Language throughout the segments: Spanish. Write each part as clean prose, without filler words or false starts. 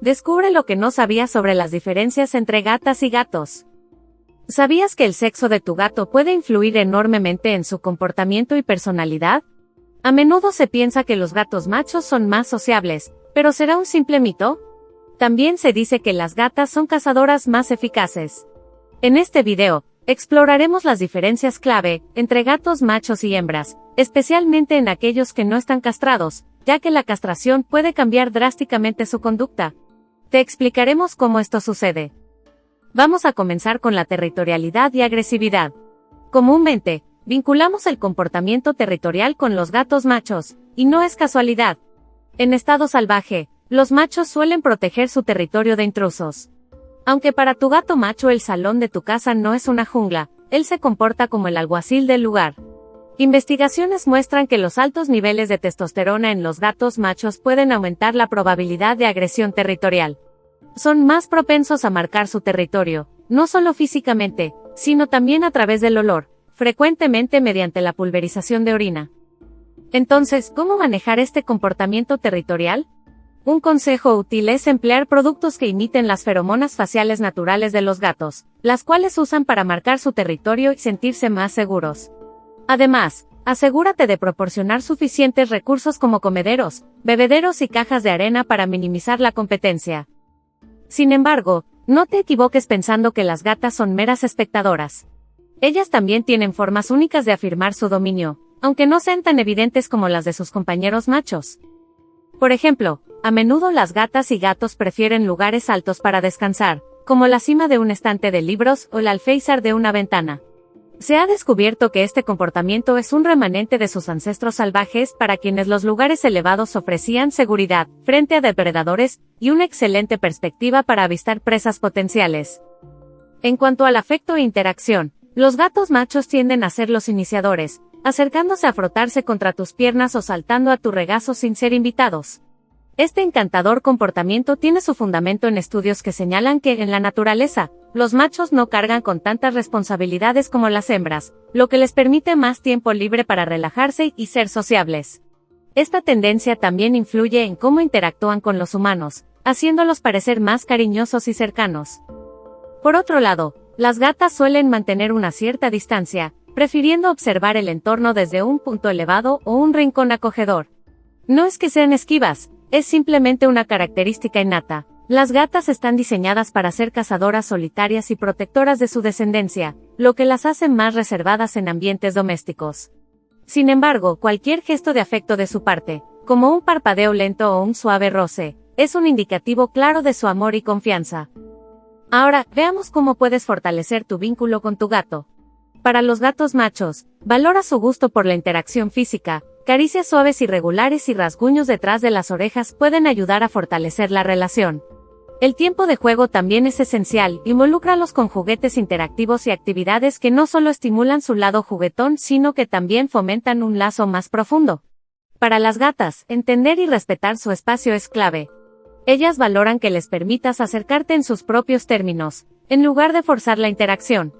Descubre lo que no sabías sobre las diferencias entre gatas y gatos. ¿Sabías que el sexo de tu gato puede influir enormemente en su comportamiento y personalidad? A menudo se piensa que los gatos machos son más sociables, pero ¿será un simple mito? También se dice que las gatas son cazadoras más eficaces. En este video, exploraremos las diferencias clave entre gatos machos y hembras, especialmente en aquellos que no están castrados, ya que la castración puede cambiar drásticamente su conducta. Te explicaremos cómo esto sucede. Vamos a comenzar con la territorialidad y agresividad. Comúnmente, vinculamos el comportamiento territorial con los gatos machos, y no es casualidad. En estado salvaje, los machos suelen proteger su territorio de intrusos. Aunque para tu gato macho el salón de tu casa no es una jungla, él se comporta como el alguacil del lugar. Investigaciones muestran que los altos niveles de testosterona en los gatos machos pueden aumentar la probabilidad de agresión territorial. Son más propensos a marcar su territorio, no solo físicamente, sino también a través del olor, frecuentemente mediante la pulverización de orina. Entonces, ¿cómo manejar este comportamiento territorial? Un consejo útil es emplear productos que imiten las feromonas faciales naturales de los gatos, las cuales usan para marcar su territorio y sentirse más seguros. Además, asegúrate de proporcionar suficientes recursos como comederos, bebederos y cajas de arena para minimizar la competencia. Sin embargo, no te equivoques pensando que las gatas son meras espectadoras. Ellas también tienen formas únicas de afirmar su dominio, aunque no sean tan evidentes como las de sus compañeros machos. Por ejemplo, a menudo las gatas y gatos prefieren lugares altos para descansar, como la cima de un estante de libros o el alféizar de una ventana. Se ha descubierto que este comportamiento es un remanente de sus ancestros salvajes para quienes los lugares elevados ofrecían seguridad frente a depredadores y una excelente perspectiva para avistar presas potenciales. En cuanto al afecto e interacción, los gatos machos tienden a ser los iniciadores, acercándose a frotarse contra tus piernas o saltando a tu regazo sin ser invitados. Este encantador comportamiento tiene su fundamento en estudios que señalan que, en la naturaleza, los machos no cargan con tantas responsabilidades como las hembras, lo que les permite más tiempo libre para relajarse y ser sociables. Esta tendencia también influye en cómo interactúan con los humanos, haciéndolos parecer más cariñosos y cercanos. Por otro lado, las gatas suelen mantener una cierta distancia, prefiriendo observar el entorno desde un punto elevado o un rincón acogedor. No es que sean esquivas, es simplemente una característica innata. Las gatas están diseñadas para ser cazadoras solitarias y protectoras de su descendencia, lo que las hace más reservadas en ambientes domésticos. Sin embargo, cualquier gesto de afecto de su parte, como un parpadeo lento o un suave roce, es un indicativo claro de su amor y confianza. Ahora, veamos cómo puedes fortalecer tu vínculo con tu gato. Para los gatos machos, valora su gusto por la interacción física. Caricias suaves y regulares y rasguños detrás de las orejas pueden ayudar a fortalecer la relación. El tiempo de juego también es esencial, involúcralos con juguetes interactivos y actividades que no solo estimulan su lado juguetón sino que también fomentan un lazo más profundo. Para las gatas, entender y respetar su espacio es clave. Ellas valoran que les permitas acercarte en sus propios términos, en lugar de forzar la interacción.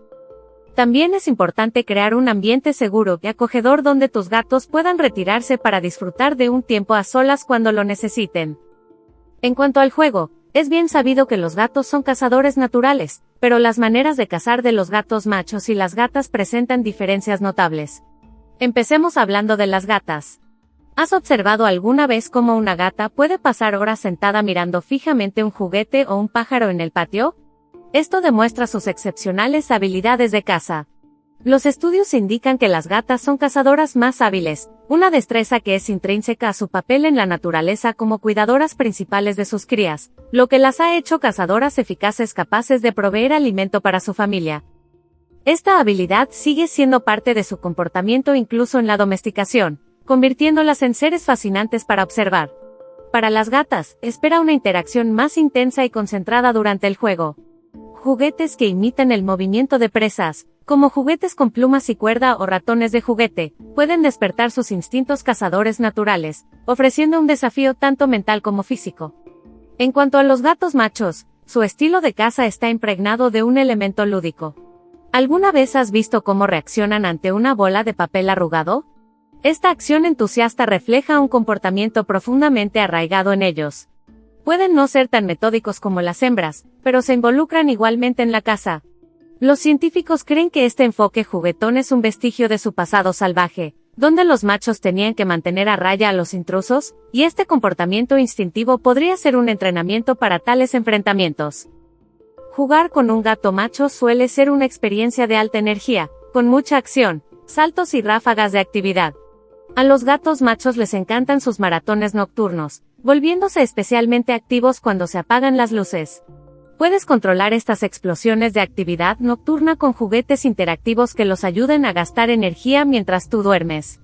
También es importante crear un ambiente seguro y acogedor donde tus gatos puedan retirarse para disfrutar de un tiempo a solas cuando lo necesiten. En cuanto al juego, es bien sabido que los gatos son cazadores naturales, pero las maneras de cazar de los gatos machos y las gatas presentan diferencias notables. Empecemos hablando de las gatas. ¿Has observado alguna vez cómo una gata puede pasar horas sentada mirando fijamente un juguete o un pájaro en el patio? Esto demuestra sus excepcionales habilidades de caza. Los estudios indican que las gatas son cazadoras más hábiles, una destreza que es intrínseca a su papel en la naturaleza como cuidadoras principales de sus crías, lo que las ha hecho cazadoras eficaces capaces de proveer alimento para su familia. Esta habilidad sigue siendo parte de su comportamiento incluso en la domesticación, convirtiéndolas en seres fascinantes para observar. Para las gatas, espera una interacción más intensa y concentrada durante el juego. Juguetes que imitan el movimiento de presas, como juguetes con plumas y cuerda o ratones de juguete, pueden despertar sus instintos cazadores naturales, ofreciendo un desafío tanto mental como físico. En cuanto a los gatos machos, su estilo de caza está impregnado de un elemento lúdico. ¿Alguna vez has visto cómo reaccionan ante una bola de papel arrugado? Esta acción entusiasta refleja un comportamiento profundamente arraigado en ellos. Pueden no ser tan metódicos como las hembras, pero se involucran igualmente en la caza. Los científicos creen que este enfoque juguetón es un vestigio de su pasado salvaje, donde los machos tenían que mantener a raya a los intrusos, y este comportamiento instintivo podría ser un entrenamiento para tales enfrentamientos. Jugar con un gato macho suele ser una experiencia de alta energía, con mucha acción, saltos y ráfagas de actividad. A los gatos machos les encantan sus maratones nocturnos, volviéndose especialmente activos cuando se apagan las luces. Puedes controlar estas explosiones de actividad nocturna con juguetes interactivos que los ayuden a gastar energía mientras tú duermes.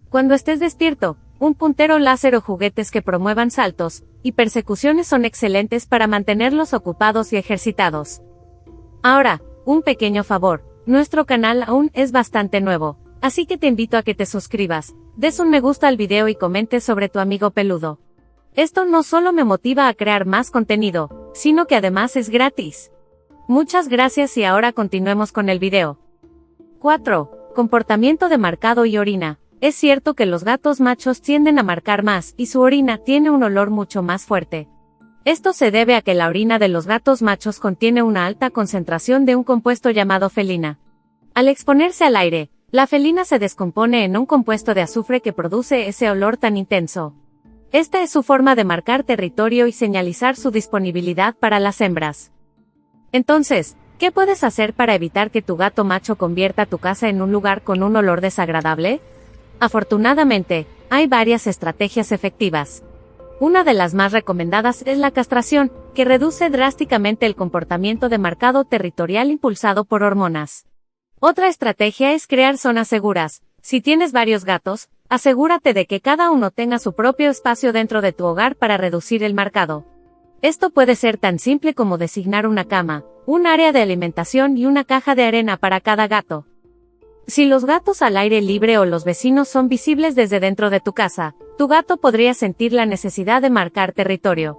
Cuando estés despierto, un puntero láser o juguetes que promuevan saltos y persecuciones son excelentes para mantenerlos ocupados y ejercitados. Ahora, un pequeño favor, nuestro canal aún es bastante nuevo, así que te invito a que te suscribas, des un me gusta al video y comentes sobre tu amigo peludo. Esto no solo me motiva a crear más contenido, sino que además es gratis. Muchas gracias y ahora continuemos con el video. 4. Comportamiento de marcado y orina. Es cierto que los gatos machos tienden a marcar más y su orina tiene un olor mucho más fuerte. Esto se debe a que la orina de los gatos machos contiene una alta concentración de un compuesto llamado felina. Al exponerse al aire, la felina se descompone en un compuesto de azufre que produce ese olor tan intenso. Esta es su forma de marcar territorio y señalizar su disponibilidad para las hembras. Entonces, ¿qué puedes hacer para evitar que tu gato macho convierta tu casa en un lugar con un olor desagradable? Afortunadamente, hay varias estrategias efectivas. Una de las más recomendadas es la castración, que reduce drásticamente el comportamiento de marcado territorial impulsado por hormonas. Otra estrategia es crear zonas seguras. Si tienes varios gatos, asegúrate de que cada uno tenga su propio espacio dentro de tu hogar para reducir el marcado. Esto puede ser tan simple como designar una cama, un área de alimentación y una caja de arena para cada gato. Si los gatos al aire libre o los vecinos son visibles desde dentro de tu casa, tu gato podría sentir la necesidad de marcar territorio.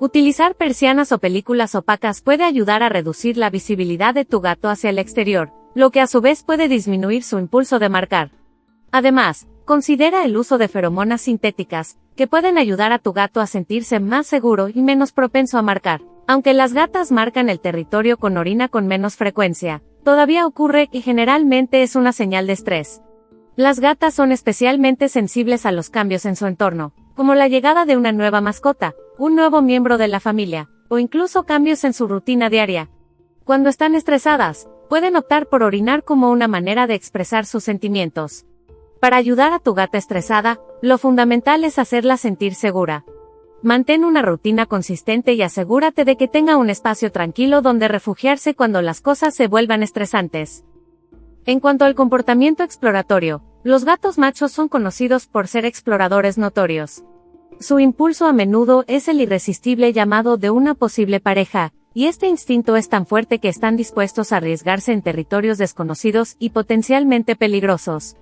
Utilizar persianas o películas opacas puede ayudar a reducir la visibilidad de tu gato hacia el exterior, lo que a su vez puede disminuir su impulso de marcar. Además, considera el uso de feromonas sintéticas, que pueden ayudar a tu gato a sentirse más seguro y menos propenso a marcar. Aunque las gatas marcan el territorio con orina con menos frecuencia, todavía ocurre y generalmente es una señal de estrés. Las gatas son especialmente sensibles a los cambios en su entorno, como la llegada de una nueva mascota, un nuevo miembro de la familia, o incluso cambios en su rutina diaria. Cuando están estresadas, pueden optar por orinar como una manera de expresar sus sentimientos. Para ayudar a tu gata estresada, lo fundamental es hacerla sentir segura. Mantén una rutina consistente y asegúrate de que tenga un espacio tranquilo donde refugiarse cuando las cosas se vuelvan estresantes. En cuanto al comportamiento exploratorio, los gatos machos son conocidos por ser exploradores notorios. Su impulso a menudo es el irresistible llamado de una posible pareja, y este instinto es tan fuerte que están dispuestos a arriesgarse en territorios desconocidos y potencialmente peligrosos.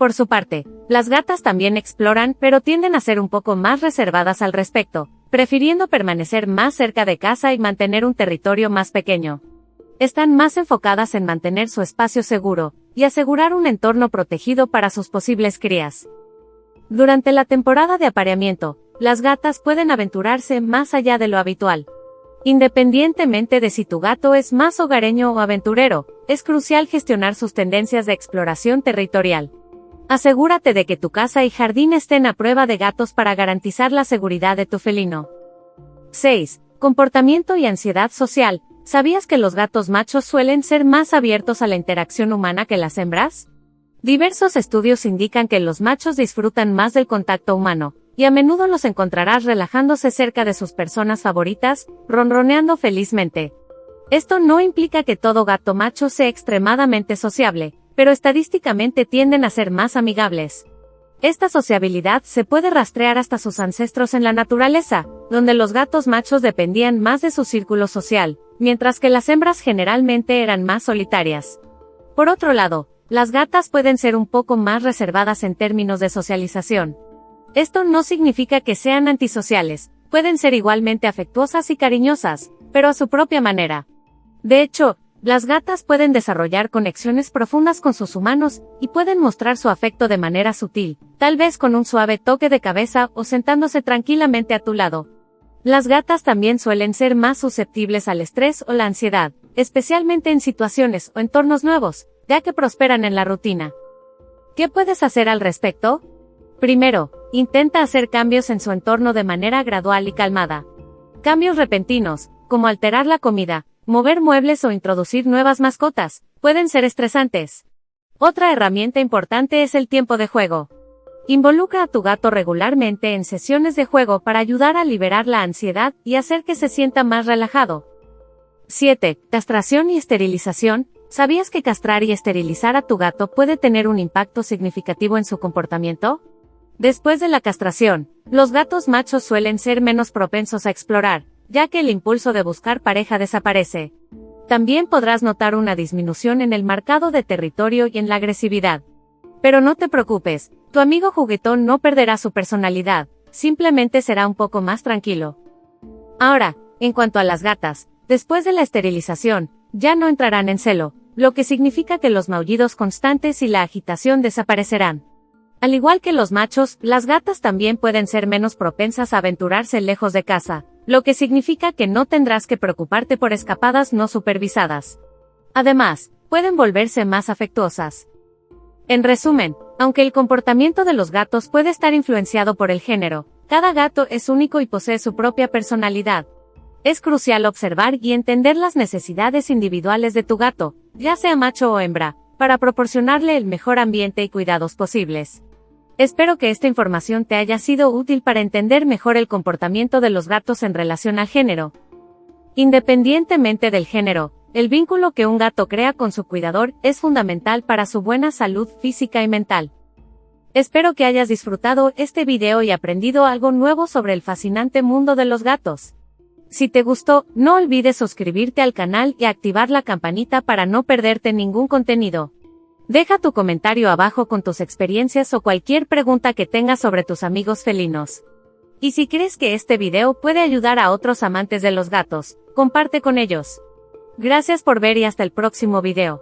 Por su parte, las gatas también exploran, pero tienden a ser un poco más reservadas al respecto, prefiriendo permanecer más cerca de casa y mantener un territorio más pequeño. Están más enfocadas en mantener su espacio seguro y asegurar un entorno protegido para sus posibles crías. Durante la temporada de apareamiento, las gatas pueden aventurarse más allá de lo habitual. Independientemente de si tu gato es más hogareño o aventurero, es crucial gestionar sus tendencias de exploración territorial. Asegúrate de que tu casa y jardín estén a prueba de gatos para garantizar la seguridad de tu felino. 6. Comportamiento y ansiedad social. ¿Sabías que los gatos machos suelen ser más abiertos a la interacción humana que las hembras? Diversos estudios indican que los machos disfrutan más del contacto humano, y a menudo los encontrarás relajándose cerca de sus personas favoritas, ronroneando felizmente. Esto no implica que todo gato macho sea extremadamente sociable, pero estadísticamente tienden a ser más amigables. Esta sociabilidad se puede rastrear hasta sus ancestros en la naturaleza, donde los gatos machos dependían más de su círculo social, mientras que las hembras generalmente eran más solitarias. Por otro lado, las gatas pueden ser un poco más reservadas en términos de socialización. Esto no significa que sean antisociales, pueden ser igualmente afectuosas y cariñosas, pero a su propia manera. De hecho, las gatas pueden desarrollar conexiones profundas con sus humanos y pueden mostrar su afecto de manera sutil, tal vez con un suave toque de cabeza o sentándose tranquilamente a tu lado. Las gatas también suelen ser más susceptibles al estrés o la ansiedad, especialmente en situaciones o entornos nuevos, ya que prosperan en la rutina. ¿Qué puedes hacer al respecto? Primero, intenta hacer cambios en su entorno de manera gradual y calmada. Cambios repentinos, como alterar la comida, mover muebles o introducir nuevas mascotas, pueden ser estresantes. Otra herramienta importante es el tiempo de juego. Involucra a tu gato regularmente en sesiones de juego para ayudar a liberar la ansiedad y hacer que se sienta más relajado. 7. Castración y esterilización. ¿Sabías que castrar y esterilizar a tu gato puede tener un impacto significativo en su comportamiento? Después de la castración, los gatos machos suelen ser menos propensos a explorar, ya que el impulso de buscar pareja desaparece. También podrás notar una disminución en el marcado de territorio y en la agresividad. Pero no te preocupes, tu amigo juguetón no perderá su personalidad, simplemente será un poco más tranquilo. Ahora, en cuanto a las gatas, después de la esterilización, ya no entrarán en celo, lo que significa que los maullidos constantes y la agitación desaparecerán. Al igual que los machos, las gatas también pueden ser menos propensas a aventurarse lejos de casa, lo que significa que no tendrás que preocuparte por escapadas no supervisadas. Además, pueden volverse más afectuosas. En resumen, aunque el comportamiento de los gatos puede estar influenciado por el género, cada gato es único y posee su propia personalidad. Es crucial observar y entender las necesidades individuales de tu gato, ya sea macho o hembra, para proporcionarle el mejor ambiente y cuidados posibles. Espero que esta información te haya sido útil para entender mejor el comportamiento de los gatos en relación al género. Independientemente del género, el vínculo que un gato crea con su cuidador es fundamental para su buena salud física y mental. Espero que hayas disfrutado este video y aprendido algo nuevo sobre el fascinante mundo de los gatos. Si te gustó, no olvides suscribirte al canal y activar la campanita para no perderte ningún contenido. Deja tu comentario abajo con tus experiencias o cualquier pregunta que tengas sobre tus amigos felinos. Y si crees que este video puede ayudar a otros amantes de los gatos, comparte con ellos. Gracias por ver y hasta el próximo video.